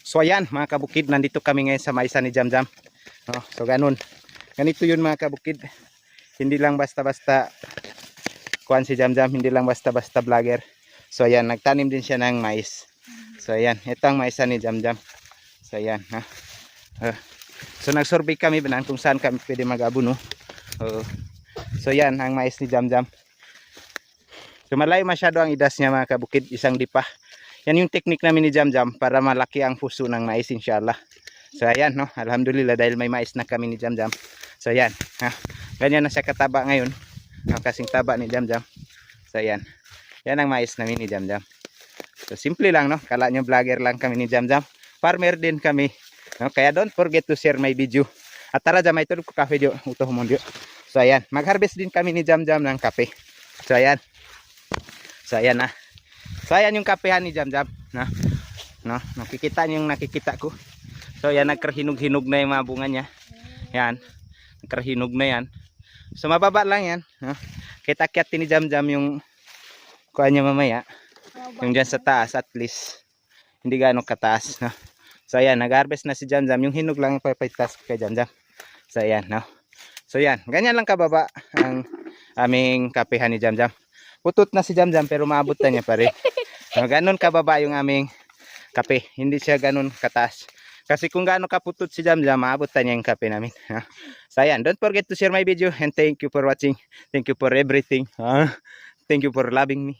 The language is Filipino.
So ayan mga kabukid, nandito kami ngayon sa maisa ni Jamjam. So ganun. Ganito yun mga kabukid. Hindi lang basta-basta kuhan si Jamjam, hindi lang basta-basta vlogger. So ayan, nagtanim din siya ng mais. So ayan, ito ang maisa ni Jamjam. So ayan, ha. So nag-survey kami banan kung saan kami pwede mag-abono. So yan ang mais ni Jamjam. So malayo masyado ang idas niya mga kabukid, isang dipa. Yan yung technique namin ni Jamjam para malaki ang puso ng mais inshallah. So ayan no, alhamdulillah dahil may mais na kami ni Jamjam. So ayan, ha. Ganyan na siya kataba ngayon. Kasing taba ni Jamjam. So ayan. Yan ang mais namin ni Jamjam. So simple lang no, kala nyo vlogger lang kami ni Jamjam. Farmer din kami. No? Kaya don't forget to share my video. At tara Jam, ito ko kape dio, uto humondio. So ayan, mag-harvest din kami ni Jamjam ng kape. So ayan. So ayan na. So ayan yung kapehan ni Jamjam, no? Nakikita niyo yung nakikita ko. So ayan, nagkarhinog-hinog na yung mga bunga niya. Yan. Nagkarhinog na yan. So mababa lang yan, no? Kita-kyat ni Jamjam yung kuha niya mamaya. Yung dyan sa taas at least hindi gaano kataas, no? So ayan, nag-harvest na si Jamjam. Yung hinog lang yung papitas kay Jamjam. So ayan, no? So ayan, ganyan lang kababa ang aming kapehan ni Jamjam. Putot na si Jamjam pero maabot na niya pa rin. So, ganun kababa yung aming kape. Hindi siya ganun kataas. Kasi kung gaano kaputot si Jamjam, maabot na niya yung kape namin. So ayan, don't forget to share my video and thank you for watching. Thank you for everything. Thank you for loving me.